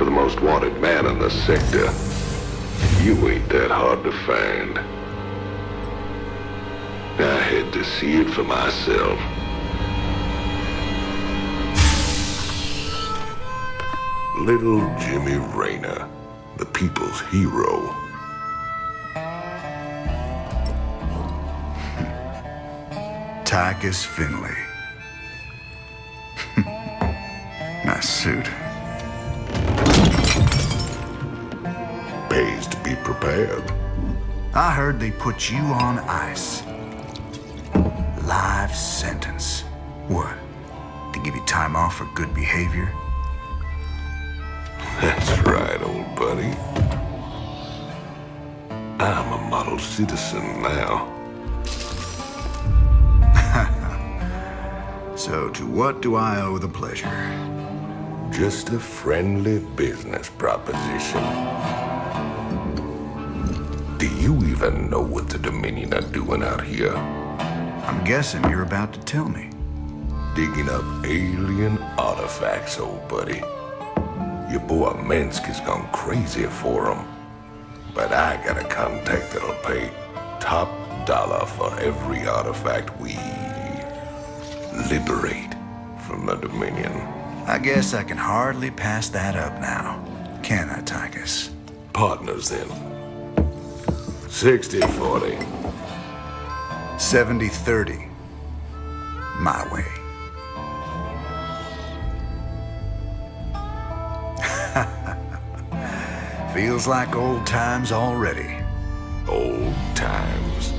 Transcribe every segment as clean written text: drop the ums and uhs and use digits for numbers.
for the most wanted man in the sector. You ain't that hard to find. I had to see it for myself. Little Jimmy Rayner, the people's hero. Tychus Finley. Nice suit. Pays to be prepared. I heard they put you on ice. Life sentence. What? To give you time off for good behavior? That's right, old buddy. I'm a model citizen now. So to what do I owe the pleasure? Just a friendly business proposition. Do you even know what the Dominion are doing out here? I'm guessing you're about to tell me. Digging up alien artifacts, old buddy. Your boy Minsk has gone crazy for them. But I got a contact that'll pay top dollar for every artifact we liberate from the Dominion. I guess I can hardly pass that up now. Can I, Tychus? Partners then. 60-40. 70-30. My way. Feels like old times already. Old times.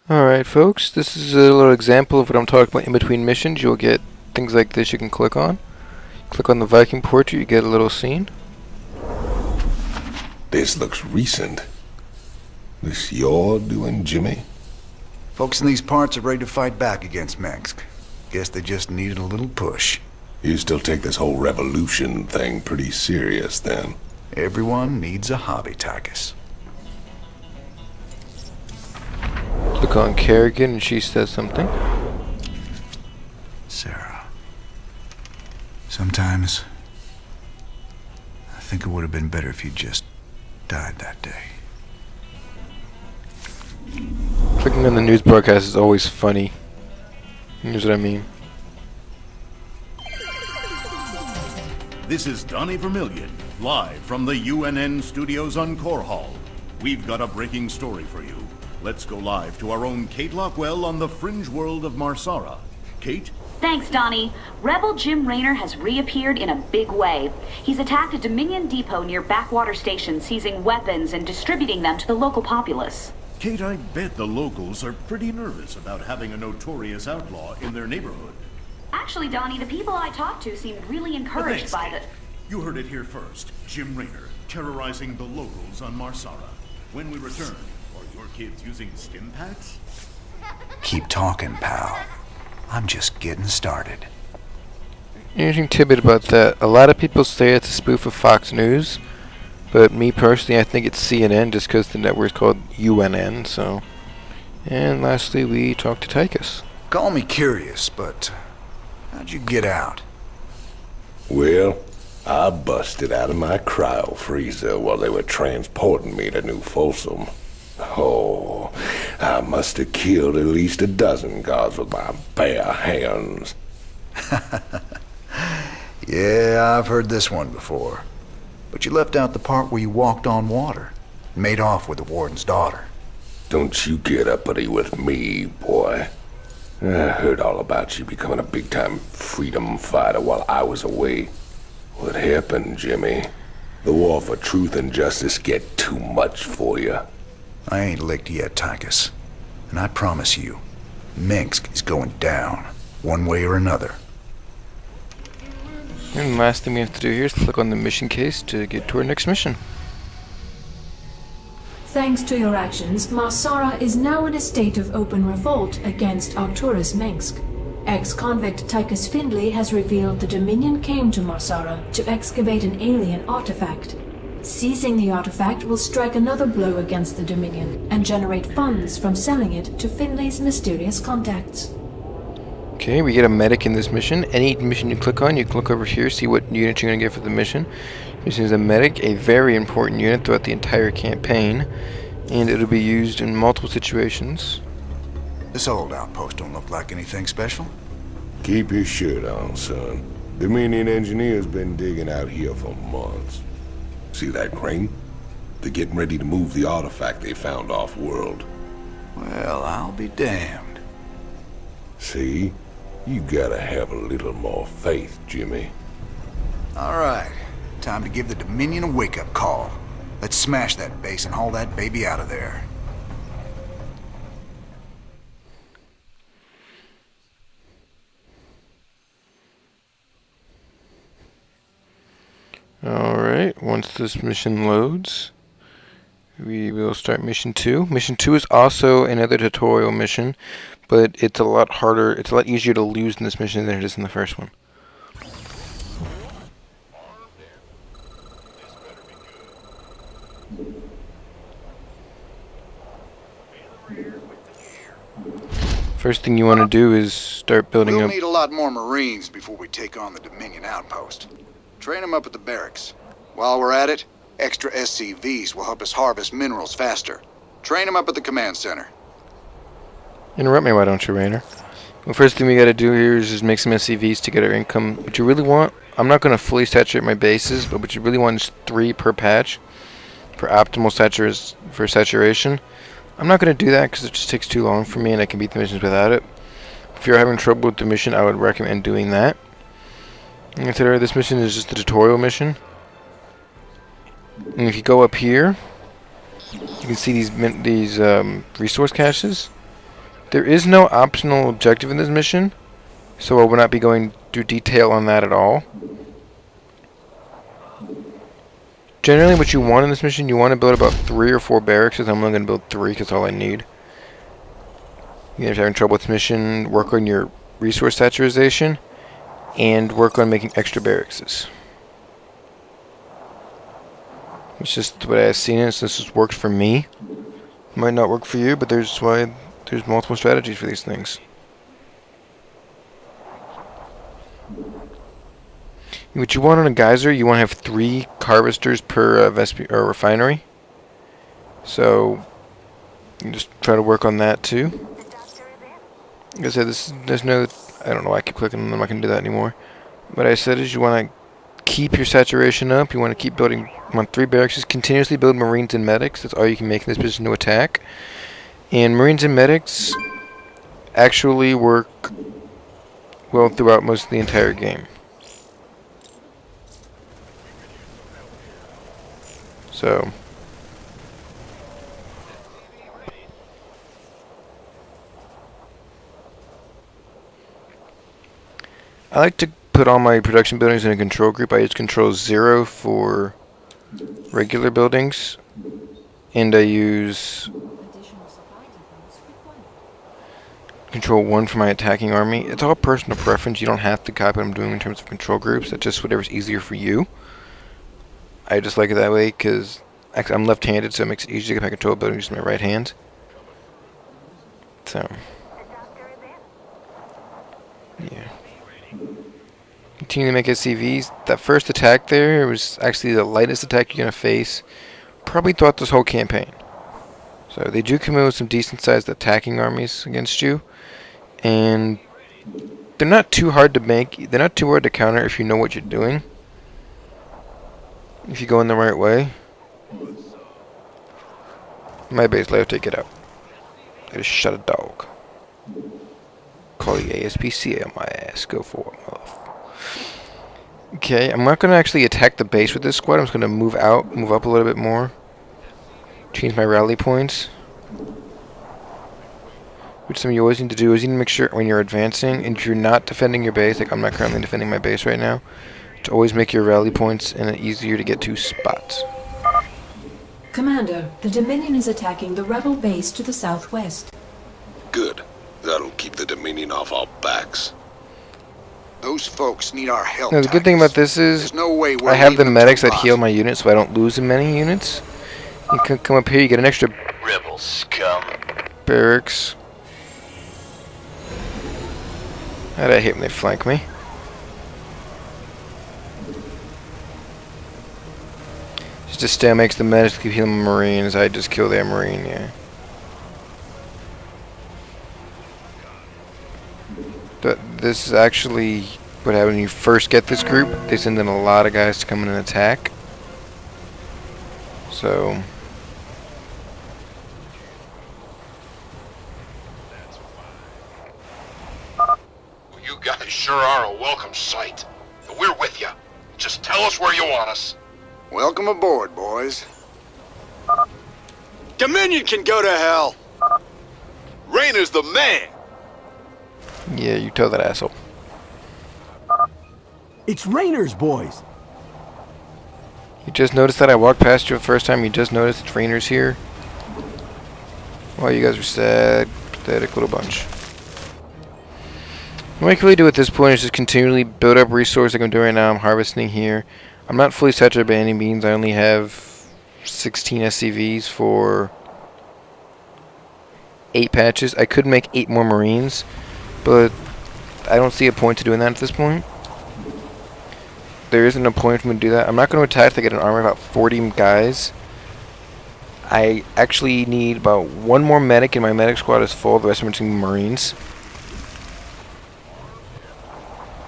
Alright folks, this is a little example of what I'm talking about in between missions. You'll get things like this you can click on. Click on the Viking portrait, you get a little scene. This looks recent. This you're doing, Jimmy? Folks in these parts are ready to fight back against Minsk. Guess they just needed a little push. You still take this whole revolution thing pretty serious, then? Everyone needs a hobby, Tychus. Click on Kerrigan and she says something. Sarah. Sometimes I think it would have been better if you just died that day. Clicking on the news broadcast is always funny. Here's what I mean. This is Donnie Vermillion, live from the UNN studios on Core Hall. We've got a breaking story for you. Let's go live to our own Kate Lockwell on the fringe world of Marsara. Kate? Thanks, Donnie. Rebel Jim Raynor has reappeared in a big way. He's attacked a Dominion depot near Backwater Station, seizing weapons and distributing them to the local populace. Kate, I bet the locals are pretty nervous about having a notorious outlaw in their neighborhood. Actually, Donnie, the people I talked to seemed really encouraged by the... You heard it here first. Jim Raynor, terrorizing the locals on Marsara. When we return, are your kids using stim packs? Keep talking, pal. I'm just getting started. Interesting tidbit about that. A lot of people say it's a spoof of Fox News, but me personally, I think it's CNN just because the network's called UNN, so... And lastly, we talked to Tychus. Call me curious, but how'd you get out? Well, I busted out of my cryo freezer while they were transporting me to New Folsom. Oh, I must have killed at least a dozen guards with my bare hands. Yeah, I've heard this one before. But you left out the part where you walked on water. Made off with the warden's daughter. Don't you get uppity with me, boy. I heard all about you becoming a big-time freedom fighter while I was away. What happened, Jimmy? The war for truth and justice get too much for you. I ain't licked yet, Tychus. And I promise you, Minsk is going down, one way or another. And the last thing we have to do here is click on the mission case to get to our next mission. Thanks to your actions, Marsara is now in a state of open revolt against Arcturus Minsk. Ex-convict Tychus Findlay has revealed the Dominion came to Marsara to excavate an alien artifact. Seizing the artifact will strike another blow against the Dominion and generate funds from selling it to Finley's mysterious contacts. Okay, we get a medic in this mission. Any mission you click on, you can look over here, see what unit you're going to get for the mission. This is a medic, a very important unit throughout the entire campaign, and it'll be used in multiple situations. This old outpost don't look like anything special. Keep your shirt on, son. Dominion engineers been digging out here for months. See that crane? They're getting ready to move the artifact they found off-world. Well, I'll be damned. See? You gotta have a little more faith, Jimmy. All right, time to give the Dominion a wake-up call. Let's smash that base and haul that baby out of there. Alright, once this mission loads, we will start mission 2. Mission 2 is also another tutorial mission, but it's a lot harder, it's a lot easier to lose in this mission than it is in the first one. First thing you want to do is start building We'll up. need a lot more Marines before we take on the Dominion outpost. Train them up at the barracks. While we're at it, extra SCVs will help us harvest minerals faster. Train them up at the command center. Interrupt me, why don't you, Rainer? Well, first thing we gotta do here is just make some SCVs to get our income. What you really want, I'm not gonna fully saturate my bases, but what you really want is 3 per patch for optimal saturation. I'm not gonna do that because it just takes too long for me and I can beat the missions without it. If you're having trouble with the mission, I would recommend doing that. Consider this mission is just a tutorial mission. And if you go up here, you can see these resource caches. There is no optional objective in this mission, so I will not be going through detail on that at all. Generally, what you want in this mission, you want to build about 3 or 4 barracks. I'm only going to build 3 because all I need. If you're having trouble with this mission, work on your resource saturation and work on making extra barracks. It's just what I've seen it, so this has worked for me. Might not work for you, but there's multiple strategies for these things. What you want on a geyser, you want to have 3 harvesters per refinery. So you just try to work on that too. Like I said, I don't know why I keep clicking on them. I can do that anymore. What I said is you want to keep your saturation up. You want to keep building. You want 3 barracks. Just continuously build Marines and medics. That's all you can make in this position to attack. And Marines and medics actually work well throughout most of the entire game. So I like to put all my production buildings in a control group. I use control 0 for regular buildings, and I use control 1 for my attacking army. It's all personal preference. You don't have to copy what I'm doing in terms of control groups. It's just whatever's easier for you. I just like it that way because I'm left-handed, so it makes it easier to get my control building just with my right hand. So, yeah. Continue to make SCVs. That first attack there was actually the lightest attack you're going to face probably throughout this whole campaign. So they do come in with some decent-sized attacking armies against you. And they're not too hard to make. They're not too hard to counter if you know what you're doing. If you go in the right way. My base layer, take it out. I just shot a dog. Call the ASPCA on my ass. Go for it, motherfucker. Okay, I'm not going to actually attack the base with this squad. I'm just going to move out, move up a little bit more. Change my rally points. Which something you always need to do is you need to make sure when you're advancing, and if you're not defending your base, like I'm not currently defending my base right now, to always make your rally points in an easier to get to spots. Commander, the Dominion is attacking the rebel base to the southwest. Good. That'll keep the Dominion off our backs. Those folks need our help. Now, the good thing about this is there's no way we're I have the leaving them medics to that heal rot. my units so I don't lose many units. You can come up here, you get an extra Rebel scum. barracks. God, I hate when they flank me. Just a stand makes the medics keep healing Marines. I just kill their Marine, yeah. But this is actually what happens when you first get this group. They send in a lot of guys to come in and attack. So You guys sure are a welcome sight. We're with you. Just tell us where you want us. Welcome aboard, boys. Dominion can go to hell. Rayner's the man. yeah, you tell that asshole. It's Rayner's boys. You just noticed that I walked past you the first time. You just noticed the trainers here. Well, you guys are sad, pathetic little bunch. What I can really do at this point is just continually build up resources like I'm doing right now. I'm harvesting here. I'm not fully saturated by any means. I only have 16 SCVs for 8 patches. I could make 8 more Marines, but I don't see a point to doing that at this point. There isn't a point for me to do that. I'm not going to attack to get an army of about 40 guys. I actually need about 1 more medic, and my medic squad is full. The rest of them are Marines.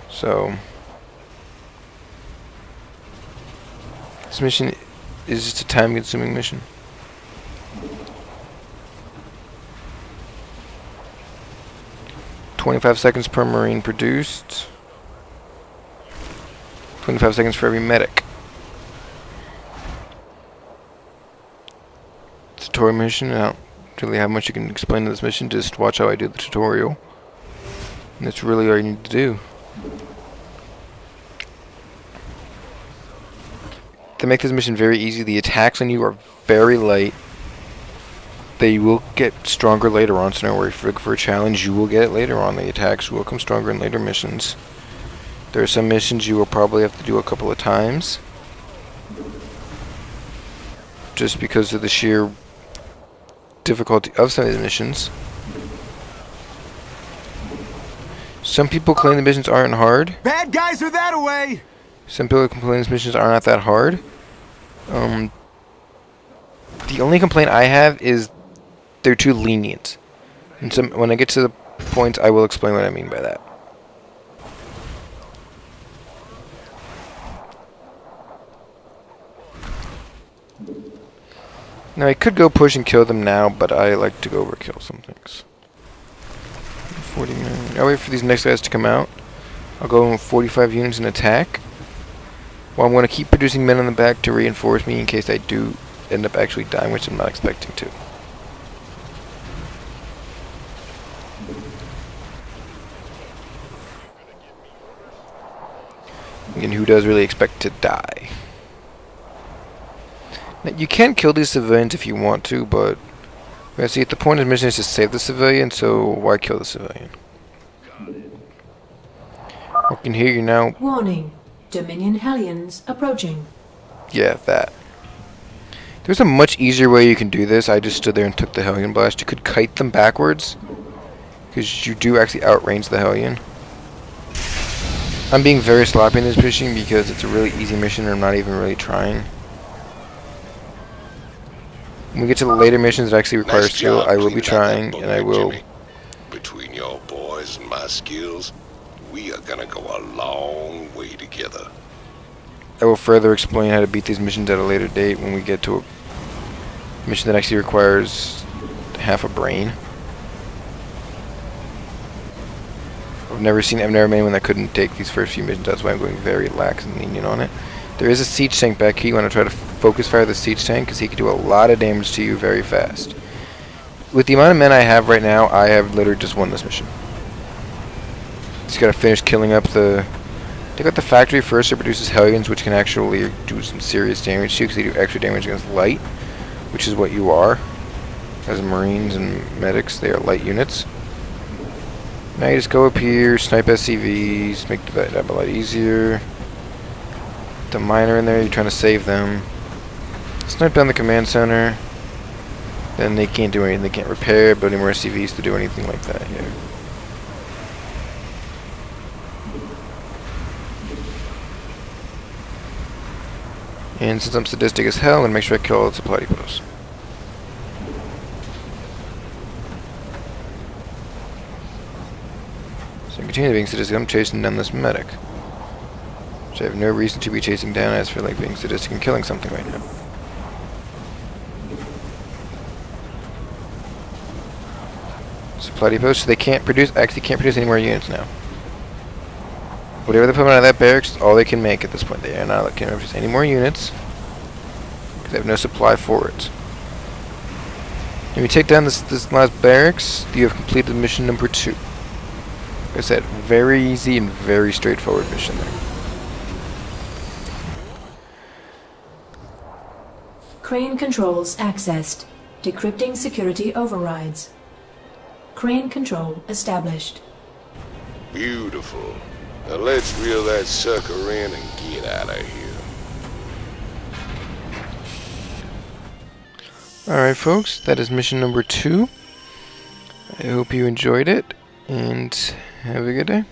So this mission is just a time-consuming mission. $25 seconds per Marine produced. 25 seconds for every medic. Tutorial mission. I don't really have much you can explain to this mission. Just watch how I do the tutorial. And that's really all you need to do. To make this mission very easy, the attacks on you are very light. They will get stronger later on, so don't worry. If you're looking for a challenge, you will get it later on. The attacks will come stronger in later missions. There are some missions you will probably have to do a couple of times, just because of the sheer difficulty of some of these missions. Some people claim the missions aren't hard. Bad guys are that away. Some people complain these missions are not that hard. The only complaint I have is they're too lenient. And when I get to the points, I will explain what I mean by that. Now, I could go push and kill them now, but I like to go overkill some things. 49. I'll wait for these next guys to come out. I'll go in 45 units and attack. Well, I'm going to keep producing men on the back to reinforce me in case I do end up actually dying, which I'm not expecting to. And who does really expect to die? Now, you can kill these civilians if you want to, but see, at the point of the mission is to save the civilian, so why kill the civilian? I can hear you now. Warning. Dominion Hellions approaching. Yeah, that. There's a much easier way you can do this. I just stood there and took the Hellion blast. You could kite them backwards, because you do actually outrange the Hellion. I'm being very sloppy in this mission because it's a really easy mission and I'm not even really trying. When we get to the later missions that actually require Nice skill, job I will be cleaning out that trying, book and I there, will... Jimmy. Between your boys and my skills, we are gonna go a long way together. I will further explain how to beat these missions at a later date when we get to a mission that actually requires half a brain. I've never made one that couldn't take these first few missions. That's why I'm going very lax and lenient on it. There is a siege tank back here. You want to try to focus fire the siege tank because he can do a lot of damage to you very fast. With the amount of men I have right now, I have literally just won this mission. Just gotta finish killing up the... Take out the factory first. It produces Hellions, which can actually do some serious damage to you because they do extra damage against light, which is what you are. As Marines and medics, they are light units. Now you just go up here, snipe SCVs, make that a lot easier. The miner in there, you're trying to save them. Snipe down the command center. Then they can't do anything. They can't repair, build any more SCVs to do anything like that here. And since I'm sadistic as hell, I'm going to make sure I kill all the supply depots. So I continue being sadistic. I'm chasing down this medic. Which I have no reason to be chasing down as for like being sadistic and killing something right now. Supply depots, so they can't produce, actually can't produce any more units now. Whatever they put out of that barracks is all they can make at this point. They are not looking to produce any more units because they have no supply for it. If you take down this last barracks, you have completed mission number 2. Like I said, very easy and very straightforward mission there. Crane controls accessed. Decrypting security overrides. Crane control established. Beautiful. Now let's reel that sucker in and get out of here. Alright folks, that is mission number 2. I hope you enjoyed it, and have a good day.